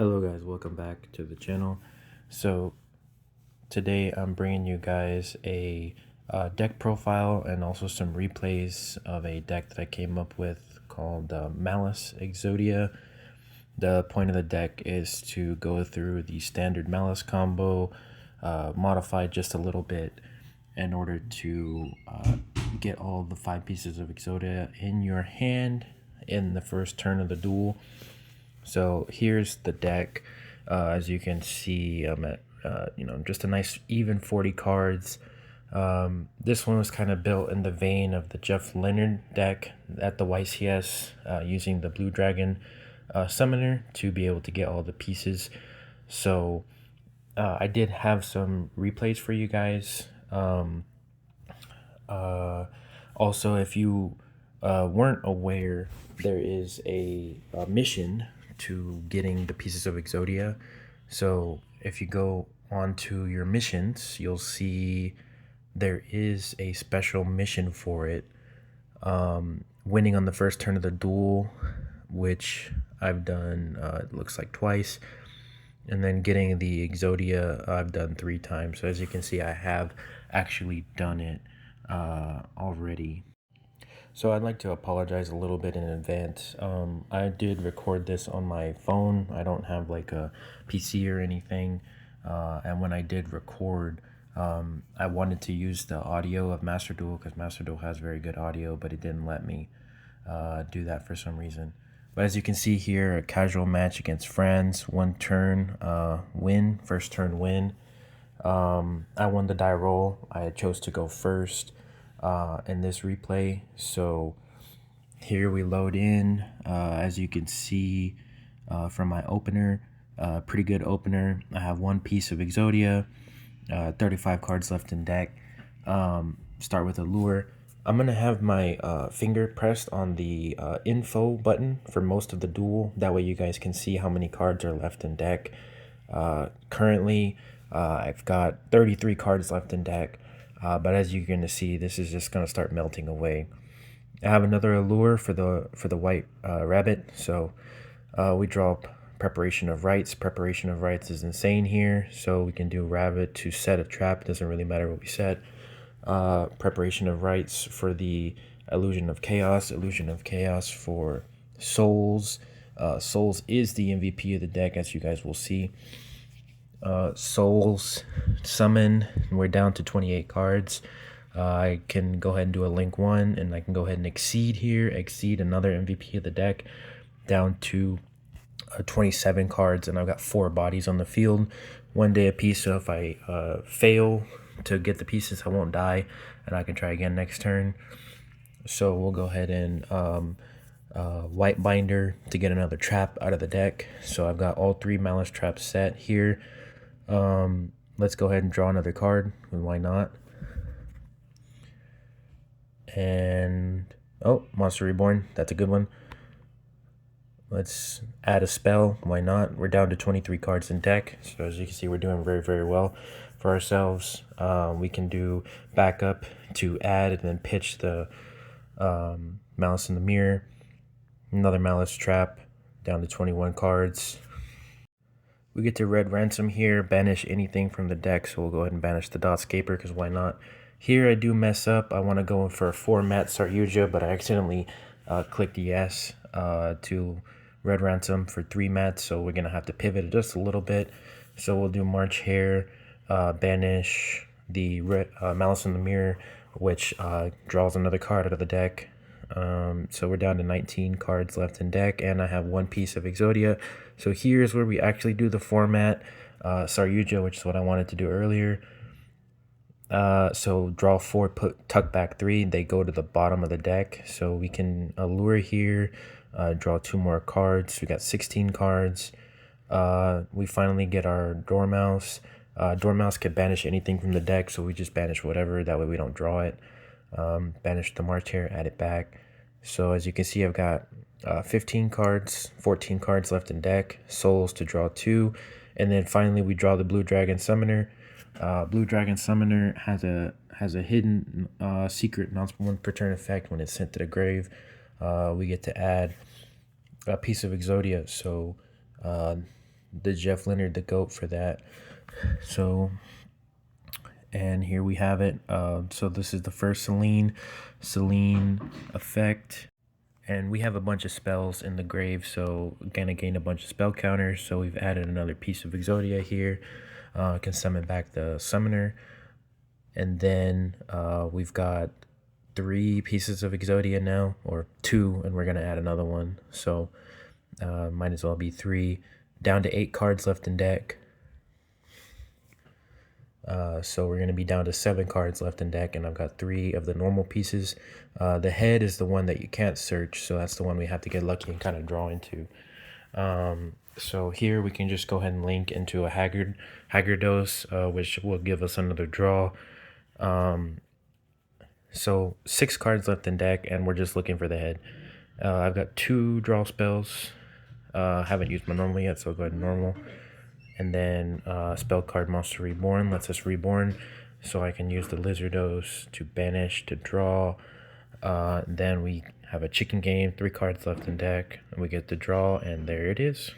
Hello guys, welcome back to the channel. So today I'm bringing you guys a deck profile and also some replays of a deck that I came up with called Maliss Exodia. The point of the deck is to go through the standard Maliss combo, modify just a little bit in order to get all the 5 pieces of Exodia in your hand in the first turn of the duel. So here's the deck. As you can see, I'm at just a nice even 40 cards. This one was kind of built in the vein of the Jeff Leonard deck at the YCS, using the Blue Dragon Summoner to be able to get all the pieces. So I did have some replays for you guys. Also, if you weren't aware, there is a mission to getting the pieces of Exodia. So if you go onto your missions, you'll see there is a special mission for it. Winning on the first turn of the duel, which I've done, it looks like twice. And then getting the Exodia, I've done 3 times. So as you can see, I have actually done it already. So I'd like to apologize a little bit in advance. I did record this on my phone. I don't have like a PC or anything. And when I did record, I wanted to use the audio of Master Duel because Master Duel has very good audio, but it didn't let me do that for some reason. But as you can see here, a casual match against friends, 1 turn win, first turn win. I won the die roll. I chose to go first in this replay. So here we load in. As you can see from my opener, pretty good opener. I have 1 piece of Exodia, 35 cards left in deck. Start with a lure. I'm going to have my finger pressed on the info button for most of the duel. That way you guys can see how many cards are left in deck. Currently, I've got 33 cards left in deck. But as you're going to see, this is just going to start melting away. I have another allure for the white rabbit. So we draw Preparation of Rites. Preparation of Rites is insane here. So we can do rabbit to set a trap. It doesn't really matter what we set. Preparation of Rites for the Illusion of Chaos. Illusion of Chaos for Souls. Souls is the MVP of the deck, as you guys will see. Souls summon, and we're down to 28 cards. I can go ahead and do a link 1, and I can go ahead and exceed another MVP of the deck down to 27 cards, and I've got 4 bodies on the field, 1 day a piece. So if I fail to get the pieces, I won't die, and I can try again next turn. So we'll go ahead and White Binder to get another trap out of the deck. So I've got all 3 Malice traps set here. Let's go ahead and draw another card, and why not? And oh, Monster Reborn, that's a good one. Let's add a spell, why not? We're down to 23 cards in deck, so as you can see, we're doing very, very well for ourselves. We can do backup to add and then pitch the Malice in the Mirror. Another Malice trap, down to 21 cards. We get to Red Ransom here, banish anything from the deck, so we'll go ahead and banish the Dotscaper, because why not? Here I do mess up. I want to go in for a 4-mat Saryuja, but I accidentally clicked yes to Red Ransom for 3 mats, so we're going to have to pivot it just a little bit. So we'll do March Hare, banish the Malice in the Mirror, which draws another card out of the deck. So we're down to 19 cards left in deck, and I have 1 piece of Exodia. So here's where we actually do the format Saryuja, which is what I wanted to do earlier. So draw 4, tuck back 3. They go to the bottom of the deck. So we can allure here, draw 2 more cards. We got 16 cards. We finally get our Dormouse. Dormouse can banish anything from the deck, so we just banish whatever. That way we don't draw it. Banish the March Hare, add it back. So as you can see, I've got 15 cards, 14 cards left in deck, souls to draw 2, and then finally we draw the Blue Dragon Summoner. Blue Dragon Summoner has a hidden secret non-1 per turn effect when it's sent to the grave. We get to add a piece of Exodia, so the Jeff Leonard, the GOAT for that. So, and here we have it. So this is the first Selene effect. And we have a bunch of spells in the grave, so gonna gain a bunch of spell counters. So we've added another piece of Exodia here. Can summon back the summoner. And then we've got 3 pieces of Exodia now, or 2, and we're gonna add another one. So might as well be 3. Down to 8 cards left in deck. So we're going to be down to 7 cards left in deck, and I've got 3 of the normal pieces. The head is the one that you can't search, so that's the one we have to get lucky and kind of draw into. So here we can just go ahead and link into a Haggardos, which will give us another draw. So 6 cards left in deck, and we're just looking for the head. I've got 2 draw spells. Haven't used my normal yet, so I'll go ahead and normal. And then spell card Monster Reborn lets us reborn, so I can use the Lizardos to banish to draw. Then we have a chicken game, 3 cards left in deck, and we get the draw, and there it is.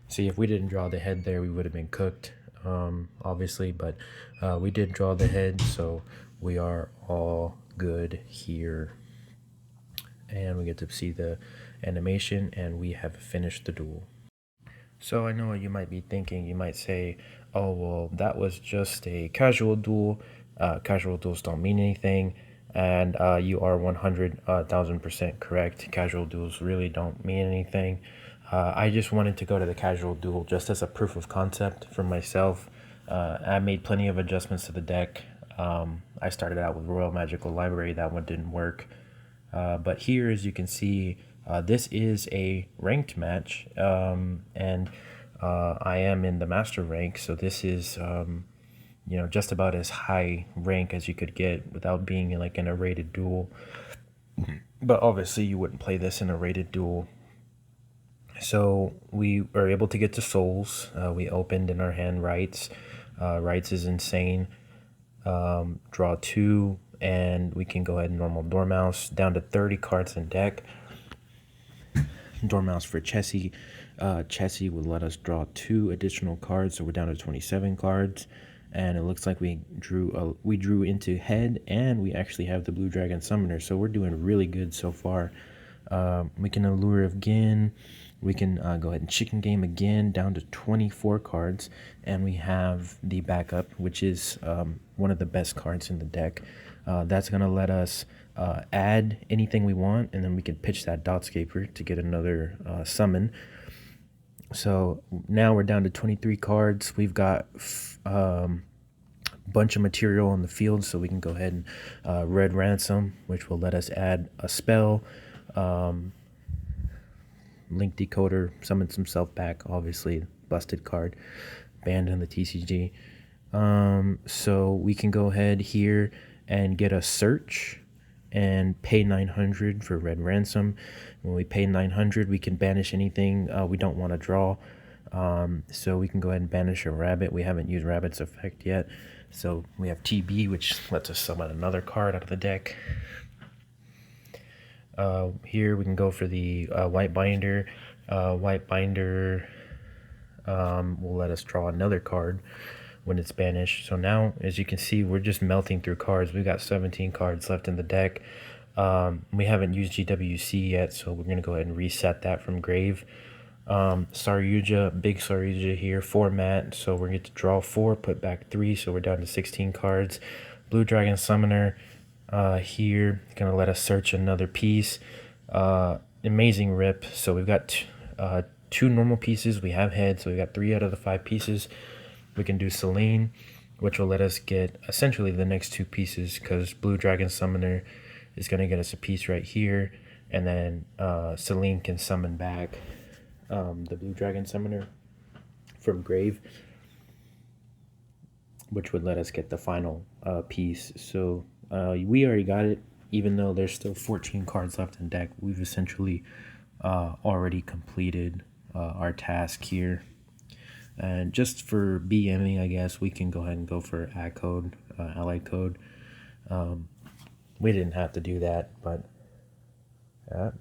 See, if we didn't draw the head there, we would have been cooked, obviously, but we did draw the head, so we are all good here. And we get to see the animation, and we have finished the duel. So I know what you might be thinking. You might say, oh, well, that was just a casual duel. Casual duels don't mean anything. And you are 100,000% correct. Casual duels really don't mean anything. I just wanted to go to the casual duel just as a proof of concept for myself. I made plenty of adjustments to the deck. I started out with Royal Magical Library. That one didn't work. But here, as you can see, this is a ranked match, and I am in the master rank, so this is just about as high rank as you could get without being like in a rated duel. But obviously you wouldn't play this in a rated duel. So we were able to get to souls. We opened in our hand rights. Rights is insane. Draw 2, and we can go ahead and normal Dormouse down to 30 cards in deck. Dormouse for Chessie. Chessie would let us draw 2 additional cards, so we're down to 27 cards. And it looks like we drew into head, and we actually have the Blue Dragon Summoner, so we're doing really good so far. We can Allure again. We can go ahead and chicken game again, down to 24 cards, and we have the backup, which is one of the best cards in the deck. That's going to let us add anything we want, and then we can pitch that Dotscaper to get another summon. So now we're down to 23 cards. We've got a bunch of material on the field, so we can go ahead and Red Ransom, which will let us add a spell. Link Decoder summons himself back, obviously busted card, banned in the TCG. So we can go ahead here and get a search and pay 900 for Red Ransom. When we pay 900, we can banish anything we don't want to draw. So we can go ahead and banish a rabbit. We haven't used rabbit's effect yet. So we have TB, which lets us summon another card out of the deck. Here we can go for the White Binder. White Binder will let us draw another card when it's banished. So now, as you can see, we're just melting through cards. We've got 17 cards left in the deck. We haven't used GWC yet, so we're going to go ahead and reset that from grave. Saryuja, big Saryuja here, format, so we're going to draw 4, put back 3, so we're down to 16 cards. Blue Dragon Summoner here, going to let us search another piece. Amazing rip, so we've got 2 normal pieces. We have heads, so we've got 3 out of the 5 pieces. We can do Selene, which will let us get essentially the next 2 pieces, because Blue Dragon Summoner is going to get us a piece right here, and then Selene can summon back the Blue Dragon Summoner from grave, which would let us get the final piece. So we already got it, even though there's still 14 cards left in deck. We've essentially already completed our task here. And just for BMing, I guess, we can go ahead and go for ACK code, allied code. We didn't have to do that, but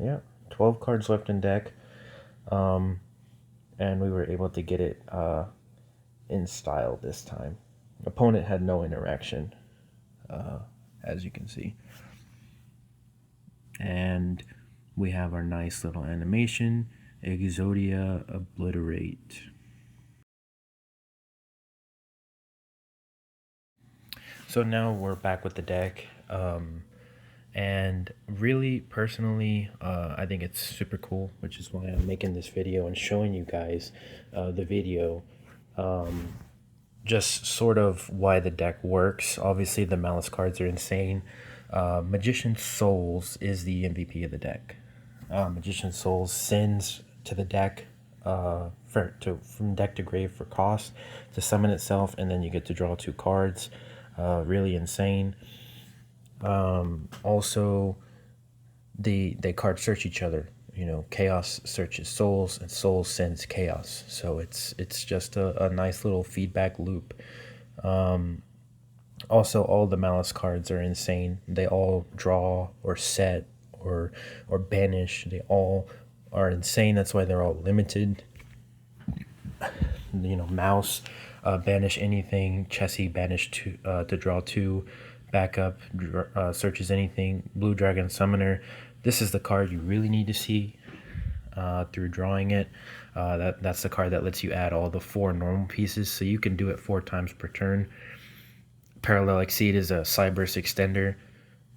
yeah, 12 cards left in deck. and we were able to get it in style this time. Opponent had no interaction, as you can see. And we have our nice little animation, Exodia Obliterate. So now we're back with the deck. And really, personally, I think it's super cool, which is why I'm making this video and showing you guys the video. Just sort of why the deck works. Obviously, the Maliss cards are insane. Magician Souls is the MVP of the deck. Magician Souls sends to the deck from deck to grave for cost to summon itself, and then you get to draw 2 cards. Really insane. Also, they cards search each other. You know, Chaos searches Souls, and Souls sends Chaos. So it's just a nice little feedback loop. Also, all the Maliss cards are insane. They all draw or set or banish. They all are insane. That's why they're all limited. You know, Mouse, banish anything. Chessie, banish to draw 2. Backup, searches anything. Blue Dragon Summoner. This is the card you really need to see through drawing it. That's the card that lets you add all the 4 normal pieces, so you can do it 4 times per turn. Parallel Exceed is a Cyburst Extender.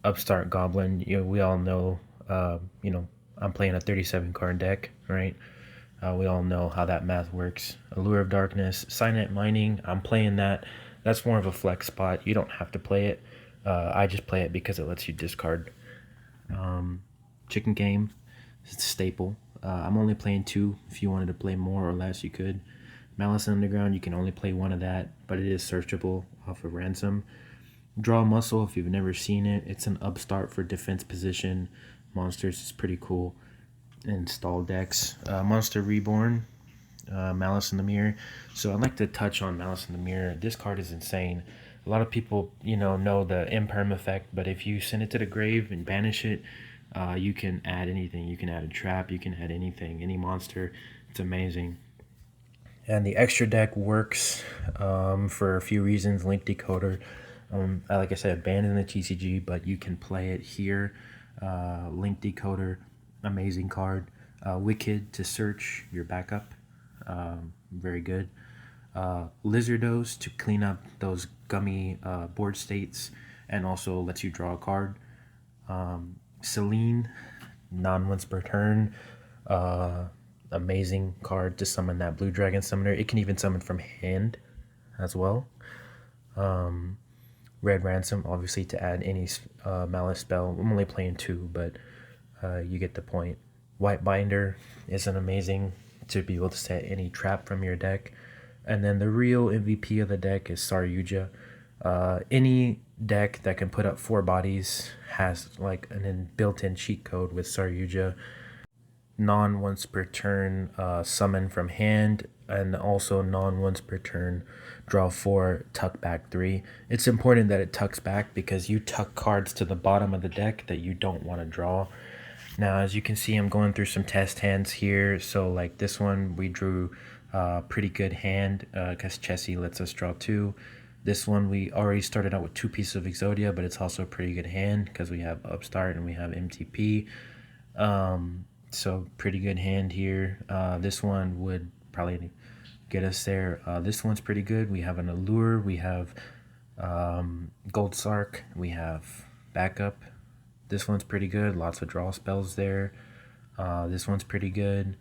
Upstart Goblin, you know, we all know, you know, I'm playing a 37 card deck, right? We all know how that math works. Allure of Darkness, Signet Mining, I'm playing that. That's more of a flex spot. You don't have to play it. I just play it because it lets you discard. Chicken Game, it's a staple. I'm only playing 2. If you wanted to play more or less, you could. Malice Underground, you can only play 1 of that, but it is searchable off of Ransom. Draw Muscle, if you've never seen it, it's an upstart for defense position monsters. It's pretty cool. Install decks. Monster Reborn, Malice in the Mirror. So I'd like to touch on Malice in the Mirror. This card is insane. A lot of people, you know the imperm effect, but if you send it to the grave and banish it, you can add anything. You can add a trap, you can add anything, any monster. It's amazing. And the extra deck works for a few reasons. Link Decoder, like I said, banned in the TCG, but you can play it here. Link Decoder, amazing card. Wicked to search your backup, very good. Lizardos to clean up those gummy board states and also lets you draw a card. Celine, non-once per turn, amazing card to summon that Blue Dragon Summoner. It can even summon from hand as well. Red Ransom, obviously to add any Malice spell. I'm only playing 2, but you get the point. White Binder is an amazing to be able to set any trap from your deck. And then the real MVP of the deck is Saryuja. Any deck that can put up 4 bodies has like an built-in cheat code with Saryuja. Non-once per turn summon from hand, and also non-once per turn draw 4, tuck back 3. It's important that it tucks back because you tuck cards to the bottom of the deck that you don't want to draw. Now, as you can see, I'm going through some test hands here. So like this one, we drew a pretty good hand because Chessie lets us draw 2. This one, we already started out with 2 pieces of Exodia, but it's also a pretty good hand because we have Upstart and we have MTP. So pretty good hand here. This one would probably get us there. This one's pretty good. We have an Allure. We have Gold Sark. We have Backup. This one's pretty good. Lots of draw spells there. This one's pretty good.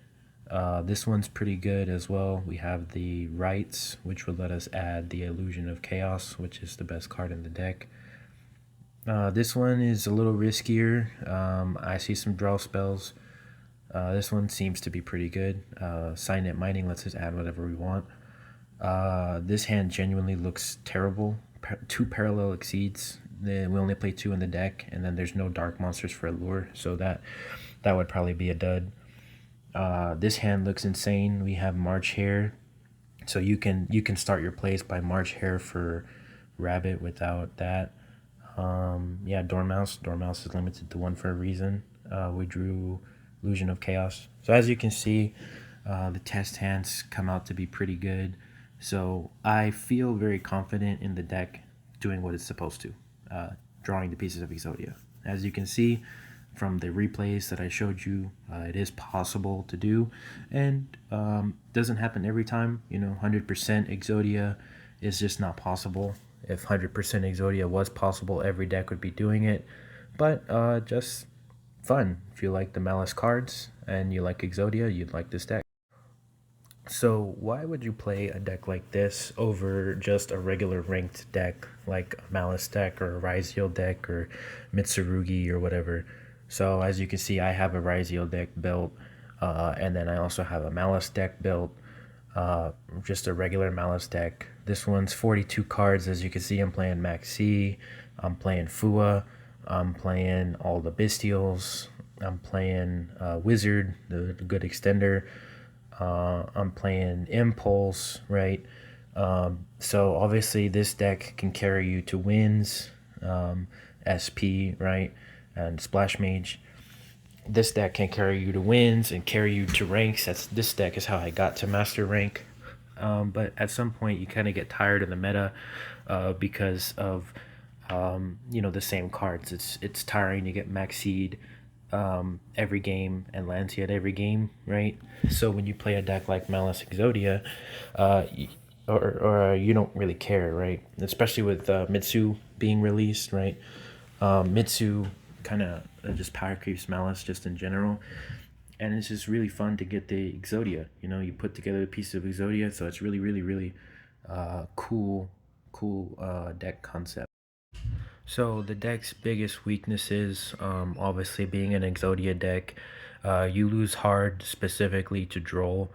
This one's pretty good as well. We have the Rights, which would let us add the Illusion of Chaos, which is the best card in the deck. This one is a little riskier. I see some draw spells. This one seems to be pretty good. Signet Mining lets us add whatever we want. This hand genuinely looks terrible. 2 Parallel Exceeds. We only play 2 in the deck, and then there's no dark monsters for Allure, so that would probably be a dud. This hand looks insane. We have March Hare, so you can start your plays by March Hare for Rabbit without that. Yeah, Dormouse. Dormouse is limited to 1 for a reason. We drew Illusion of Chaos. So as you can see, The test hands come out to be pretty good. So I feel very confident in the deck doing what it's supposed to, drawing the pieces of Exodia. As you can see from the replays that I showed you, it is possible to do, and doesn't happen every time. 100% Exodia is just not possible. If 100% Exodia was possible, every deck would be doing it. But just fun. If you like the Maliss cards and you like Exodia, you'd like this deck. So why would you play a deck like this over just a regular ranked deck like a Maliss deck or a Ryziel deck or Mitsurugi or whatever? So as you can see, I have a Ryziel deck built, and then I also have a Maliss deck built, just a regular Maliss deck. This one's 42 cards. As you can see, I'm playing Maxi, I'm playing Fua, I'm playing all the Bestials, I'm playing Wizard, the good extender. I'm playing Impulse, right? So obviously this deck can carry you to wins, SP, right? And Splash Mage. This deck can carry you to wins and carry you to ranks. This deck is how I got to master rank. But at some point you kind of get tired of the meta because of the same cards. It's tiring to get max seed every game and Lancia at every game, right? So when you play a deck like Maliss Exodia, or you don't really care, right? Especially with Mitsu being released, right? Mitsu kind of just power creeps Maliss just in general, and it's just really fun to get the Exodia. You put together a piece of Exodia, so it's really, really, really cool deck concept. So the deck's biggest weaknesses, obviously being an Exodia deck, you lose hard specifically to Droll.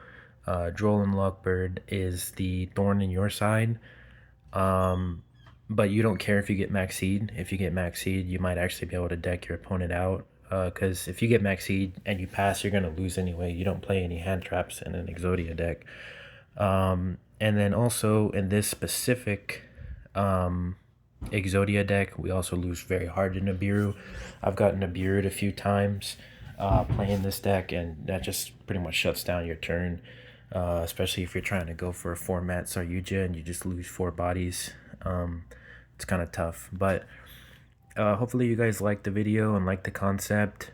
Droll and Luckbird is the thorn in your side, but you don't care if you get max seed. If you get max seed, you might actually be able to deck your opponent out, because if you get max seed and you pass, you're going to lose anyway. You don't play any hand traps in an Exodia deck. And then also in this specific Exodia deck, we also lose very hard to Nibiru. I've gotten Nibiru'd a few times playing this deck, and that just pretty much shuts down your turn, especially if you're trying to go for a format Saryuja and you just lose 4 bodies. It's kind of tough, but hopefully you guys like the video and like the concept.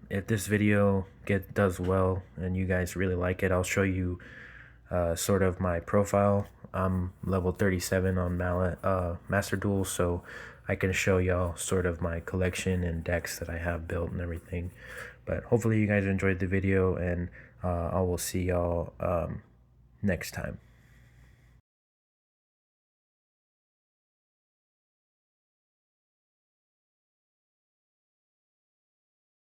If this video does well and you guys really like it, I'll show you sort of my profile. I'm level 37 on Master Duel, so I can show y'all sort of my collection and decks that I have built and everything. But hopefully you guys enjoyed the video, and I will see y'all next time.